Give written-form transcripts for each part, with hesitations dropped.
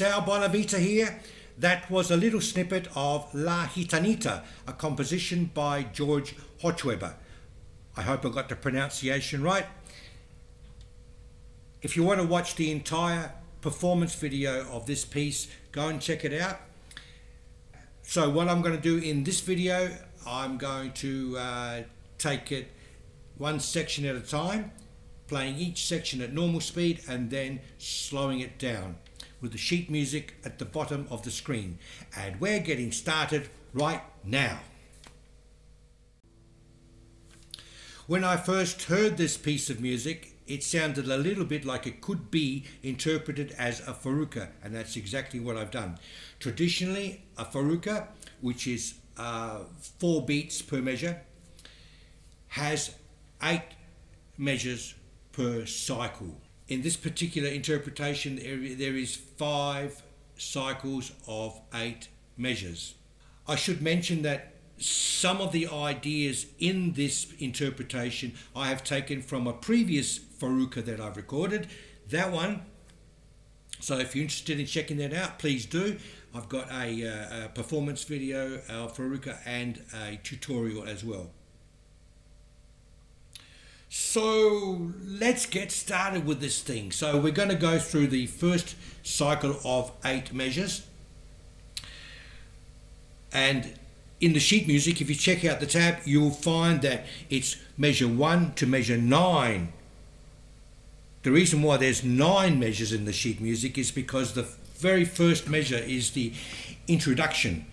Ciao Bonavita here. That was a little snippet of La Gitanita, a composition by Jürg Hochweber. I hope I got the pronunciation right. If you want to watch the entire performance video of this piece, go and check it out. So what I'm going to do in this video, I'm going to take it one section at a time, playing each section at normal speed and then slowing it down with the sheet music at the bottom of the screen. And we're getting started right now. When I first heard this piece of music, it sounded a little bit like it could be interpreted as a Farruca, and that's exactly what I've done. Traditionally, a Farruca, which is 4 beats per measure, has 8 measures per cycle. In this particular interpretation, there is 5 cycles of 8 measures. I should mention that some of the ideas in this interpretation I have taken from a previous Farruca that I've recorded. That one, so if you're interested in checking that out, please do. I've got a performance video of Farruca and a tutorial as well. So let's get started with this thing. So we're going to go through the first cycle of 8 measures. And in the sheet music, if you check out the tab, you'll find that it's measure 1 to measure 9. The reason why there's 9 measures in the sheet music is because the very first measure is the introduction,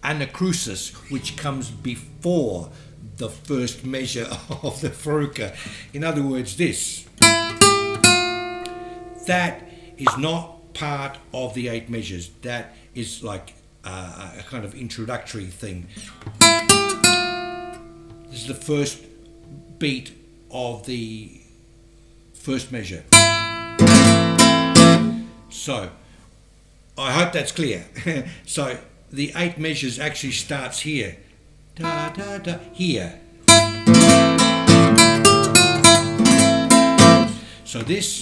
anacrusis, which comes before the first measure of the Farruca. In other words, this. That is not part of the 8 measures. That is like a kind of introductory thing. This is the first beat of the first measure. So I hope that's clear. So the 8 measures actually starts here. Da, da, da, here. So this is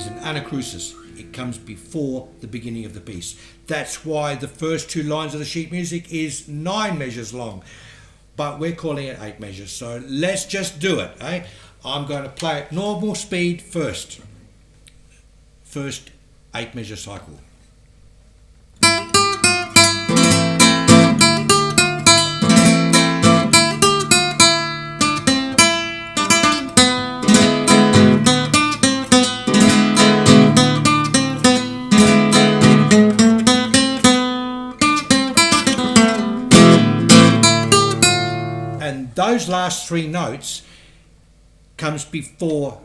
an anacrusis. It comes before the beginning of the piece. That's why the first 2 lines of the sheet music is 9 measures long, but we're calling it 8 measures. So let's just do it. Eh? I'm going to play at normal speed first. First 8 measure cycle. Those last 3 notes comes before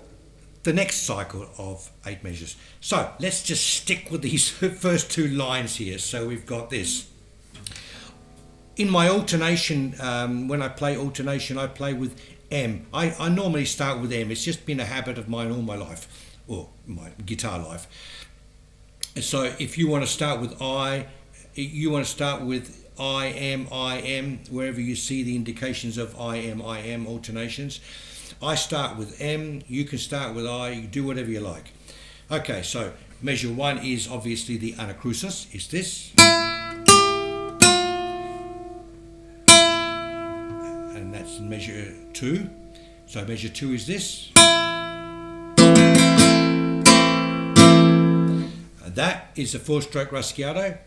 the next cycle of 8 measures. So let's just stick with these first 2 lines here. So we've got this. In my alternation, when I play alternation, I play with M. I normally start with M. It's just been a habit of mine all my life, or my guitar life. So if you want to start with I, you want to start with I am, wherever you see the indications of I am alternations. I start with M, you can start with I, you do whatever you like. Okay, so measure 1 is obviously the anacrusis, is this. And that's measure 2. So measure 2 is this. That is a 4-stroke raschiato.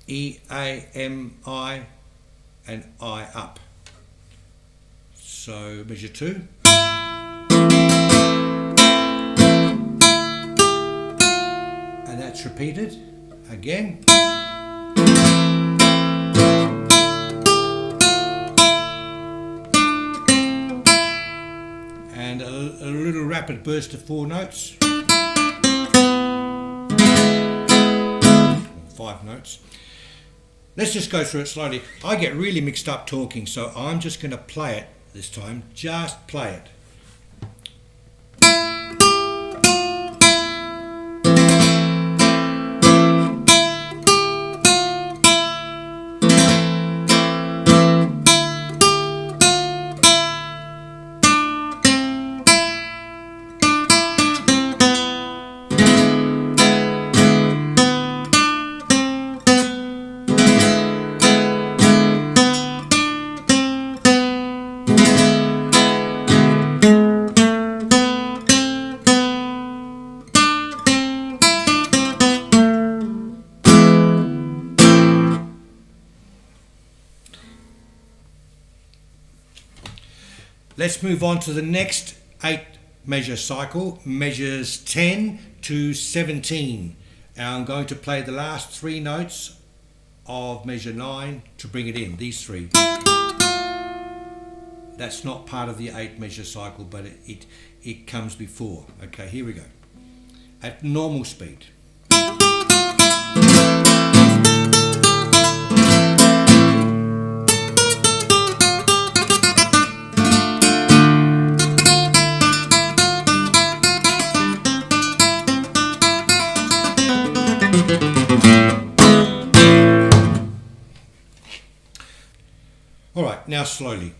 E, A, M, I, and I up. So measure 2. And that's repeated again. And a little rapid burst of 4 notes. 5 notes. Let's just go through it slowly. I get really mixed up talking, so I'm just going to play it this time. Just play it. Let's move on to the next 8 measure cycle, measures 10 to 17. And I'm going to play the last 3 notes of measure 9 to bring it in, these 3. That's not part of the 8 measure cycle, but it comes before. Okay, here we go. At normal speed. Alright, now slowly.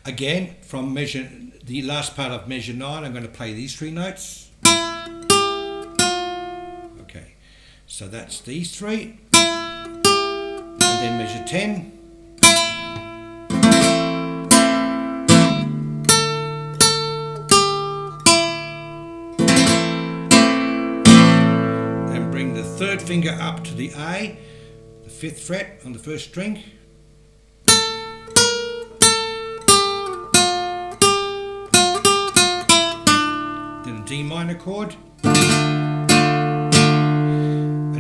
Again, from the last part of measure 9, I'm going to play these 3 notes. Okay, so that's these 3. And then measure 10. And bring the 3rd finger up to the A, the 5th fret on the 1st string. D minor chord, and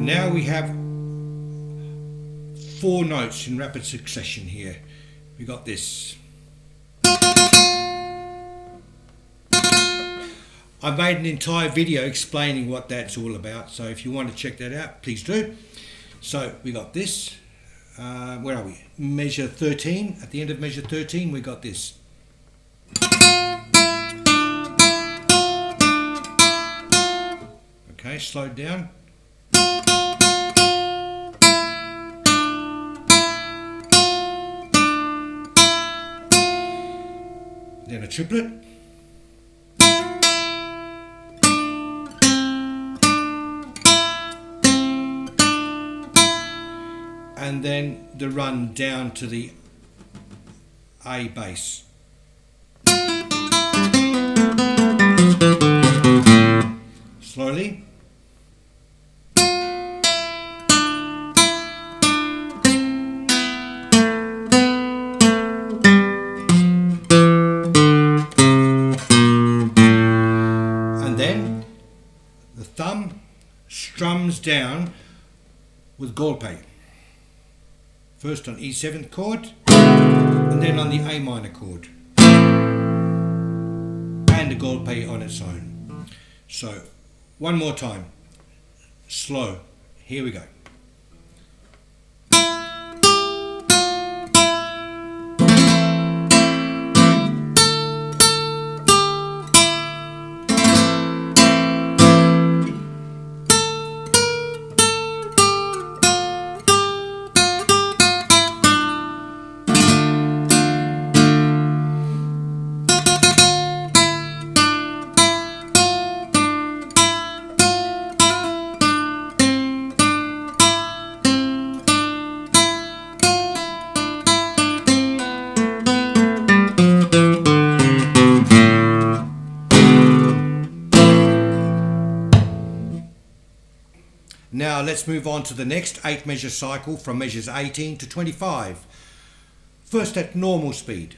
now we have 4 notes in rapid succession here. We got this. I made an entire video explaining what that's all about, so if you want to check that out, please do. So we got this. Where are we? Measure 13. At the end of measure 13, we got this. Okay, slowed down. Then a triplet. And then the run down to the A bass. Slowly. Strums down with golpe. First on E7 chord, and then on the A minor chord, and a golpe on its own. So, one more time, slow. Here we go. Now let's move on to the next 8 measure cycle from measures 18 to 25. First at normal speed.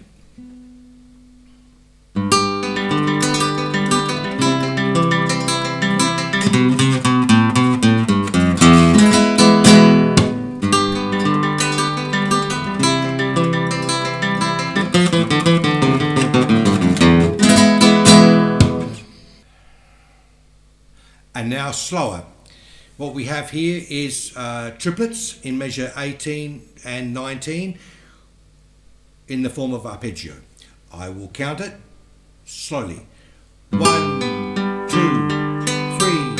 And now slower. What we have here is triplets in measure 18 and 19 in the form of arpeggio. I will count it slowly. 1, 2, 3,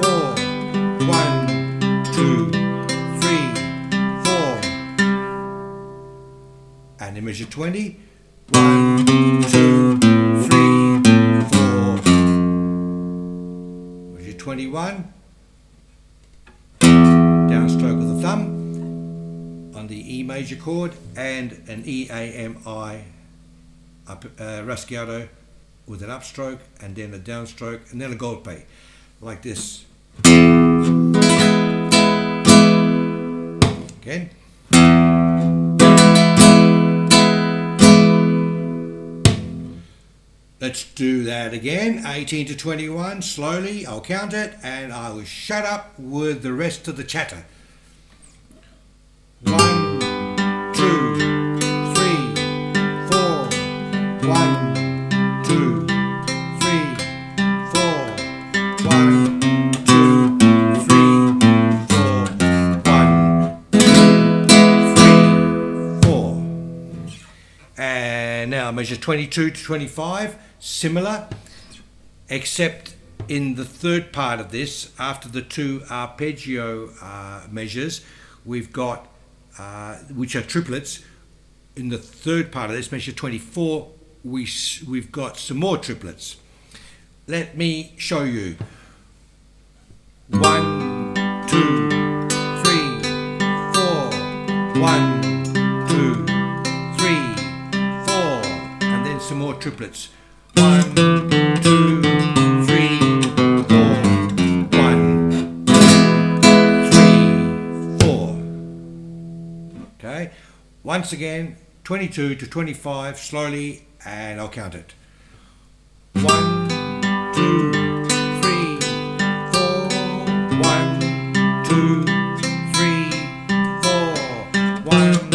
4. 1, 2, 3, 4. And in measure 20. 1, 2, 3, 4. Measure 21. Downstroke of the thumb on the E major chord and an E, A, M, I raschiato with an upstroke and then a downstroke and then a golpe like this. Again. Let's do that again. 18 to 21, slowly. I'll count it and I will shut up with the rest of the chatter. 1, 2, 3, 4. 1, 2, 3, 4. 1, 2, 3, 4. 1, 2, 3, 4. And now measure 22 to 25. Similar, except in the third part of this, after the two arpeggio measures, we've got, which are triplets. In the third part of this, measure 24, we've got some more triplets. Let me show you. 1, 2, 3, 4. 1, 2, 3, 4. And then some more triplets. 1, 2, 3, 4. 1, 2, 3, 4. Okay. Once again, 22 to 25, slowly, and I'll count it. 1, 2, 3, 4. 1, 2, 3, 4. 1,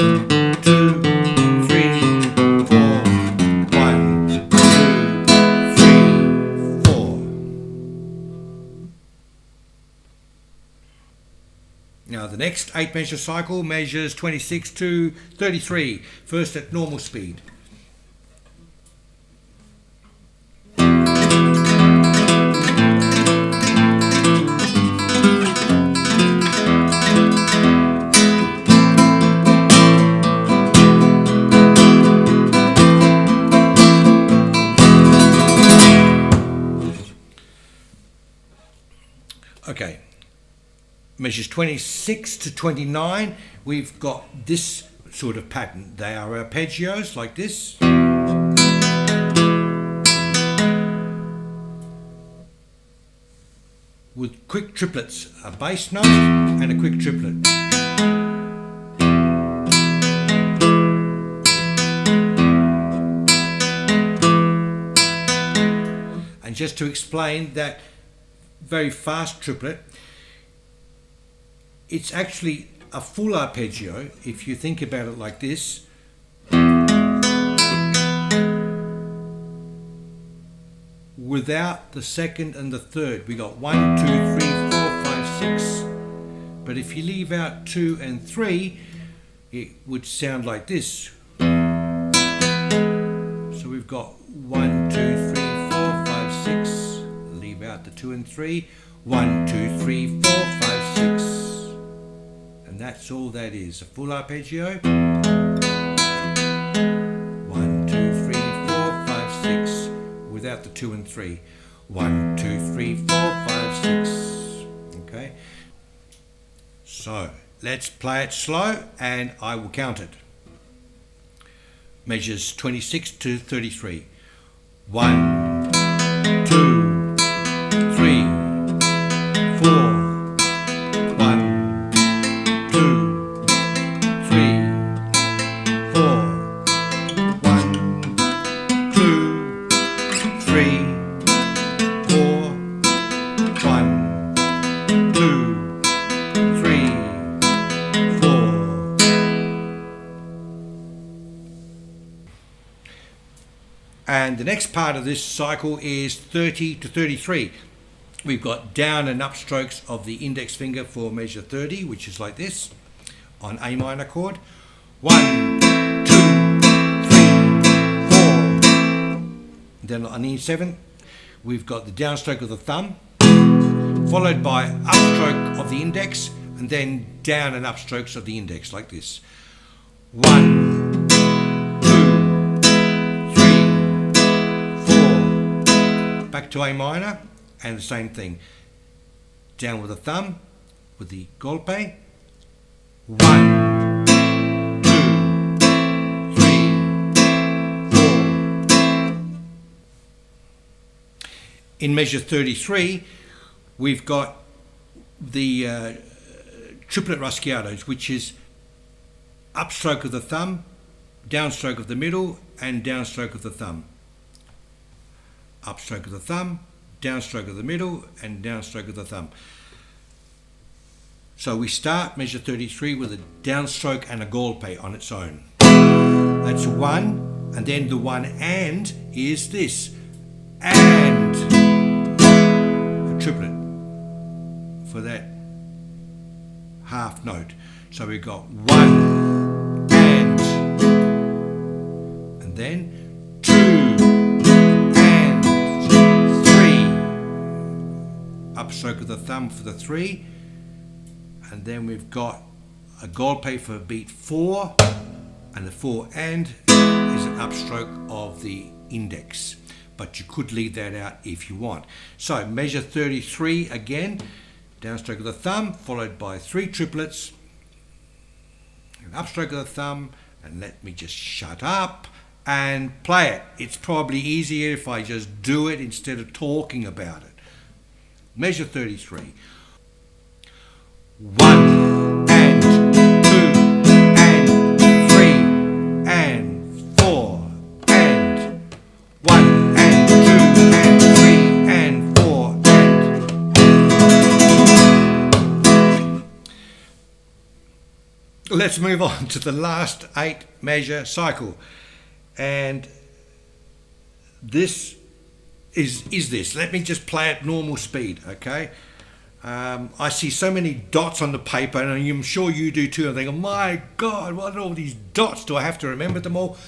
2, 3, 4. 1, 2, 3, 4. Now the next 8 measure cycle measures 26 to 33, first at normal speed. Okay, measures 26 to 29, we've got this sort of pattern. They are arpeggios like this. With quick triplets, a bass note and a quick triplet. And just to explain that very fast triplet, it's actually a full arpeggio if you think about it like this. Without the second and the third. We got 1, 2, 3, 4, 5, 6. But if you leave out 2 and 3, it would sound like this. So we've got 1, 2, 3, 4, 5, 6. Leave out the 2 and 3. 1, 2, 3, 4, 5, 6. And that's all that is. A full arpeggio. 1, 2, 3, 4, 5, 6. Without the 2 and 3. 1, 2, 3, 4, 5, 6. Okay. So let's play it slow and I will count it. Measures 26 to 33. 1, 2, 3, 4. 1, 2, 3, 4. 1, 2, 3, 4. 1, 2, 3, 4. And the next part of this cycle is 30 to 33. We've got down and up strokes of the index finger for measure 30, which is like this, on A minor chord. 1, 2, 3, 4. Then on E7, we've got the downstroke of the thumb, followed by upstroke of the index, and then down and upstrokes of the index, like this. 1, 2, 3, 4. Back to A minor, and the same thing. Down with the thumb, with the golpe. 1, 2, 3, 4. In measure 33, we've got the triplet rasgueados, which is upstroke of the thumb, downstroke of the middle, and downstroke of the thumb. upstroke of the thumb, downstroke of the middle, and downstroke of the thumb. So we start measure 33 with a downstroke and a golpe on its own. That's one, and then the one and is this, and a triplet for that half note. So we've got one and then two and three. Upstroke of the thumb for the three, and then we've got a golpe for beat 4, and the 4 and is an upstroke of the index, but you could leave that out if you want. So measure 33 again, downstroke of the thumb followed by 3 triplets, an upstroke of the thumb, and let me just shut up and play it. It's probably easier if I just do it instead of talking about it. Measure 33. 1 and 2 and 3 and 4 and 1 and 2 and 3 and 4 and... Let's move on to the last 8 measure cycle, and this is this. Let me just play at normal speed, okay? I see so many dots on the paper, and I'm sure you do too. I think, oh my God, what are all these dots? Do I have to remember them all?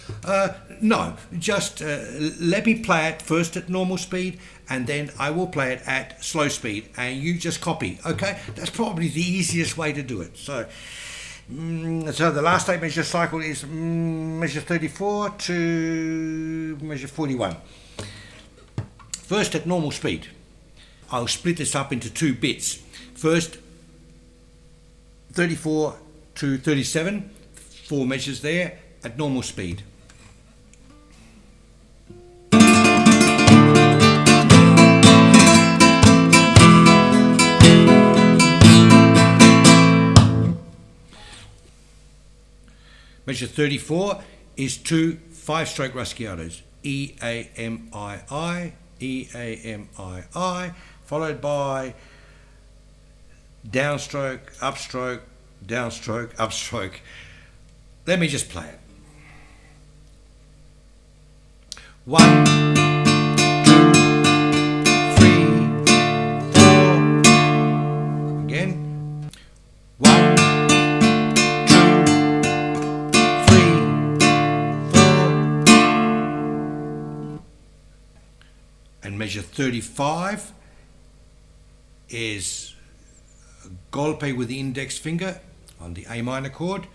No, just let me play it first at normal speed, and then I will play it at slow speed, and you just copy, okay? That's probably the easiest way to do it. So the last 8 measure cycle is measure 34 to measure 41. First at normal speed. I'll split this up into 2 bits. First, 34 to 37, 4 measures there at normal speed. Measure 34 is 2 5-stroke Raschiatos, E, A, M, I, E, A, M, I, followed by downstroke, upstroke, downstroke, upstroke. Let me just play it. 1, 2, 3, 4. Again. 1, 2, 3, 4. And measure 35 is a golpe with the index finger on the A minor chord,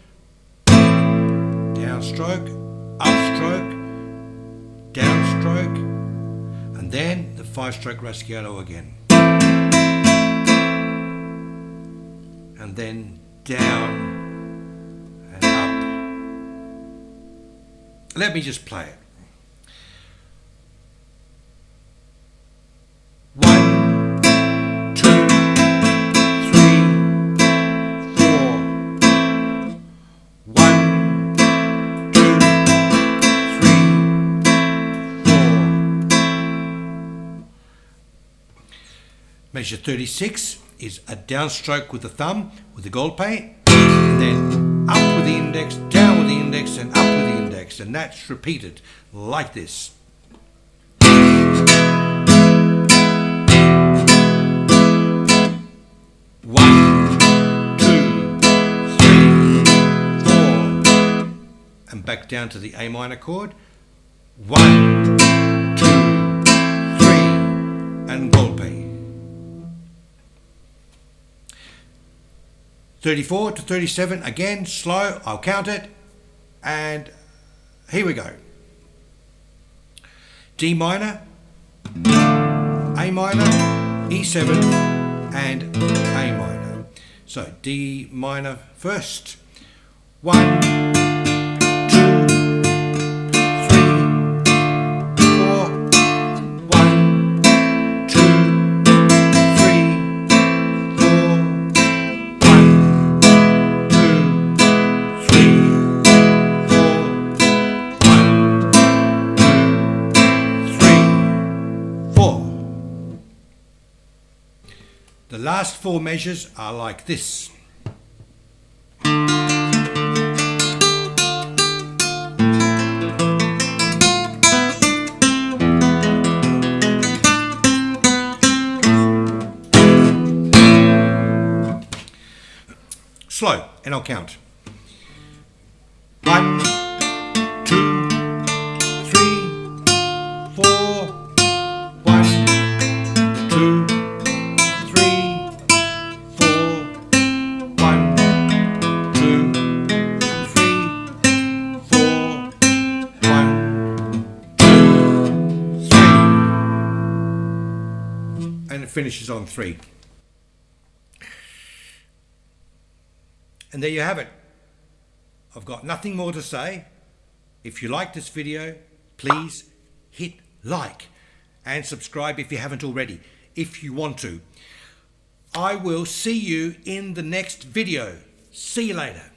downstroke, upstroke, downstroke, and then the 5-stroke Raschiato again, and then down and up. Let me just play it. 1, 2, 3, 4. 1, 2, 3, 4. Measure 36 is a downstroke with the thumb with the golpe, and then up with the index, down with the index, and up with the index, and that's repeated like this. 1, 2, 3, 4, and back down to the A minor chord. 1, 2, 3, and golpe. 34 to 37, again slow. I'll count it, and here we go. D minor, A minor, E7, and A minor. So D minor first. 1, 2, 3, 4. 1, 2, 3, 4. 1, 2, 3, 4. 1, 2, 3. The last four measures are like this. Slow, and I'll count. 1, 2, 3, 4. 1, 2, 3, 4. 1, 2, 3, 4. 1, 2, 3. And it finishes on 3. And there you have it. I've got nothing more to say. If you like this video, please hit like and subscribe if you haven't already, if you want to. I will see you in the next video. See you later.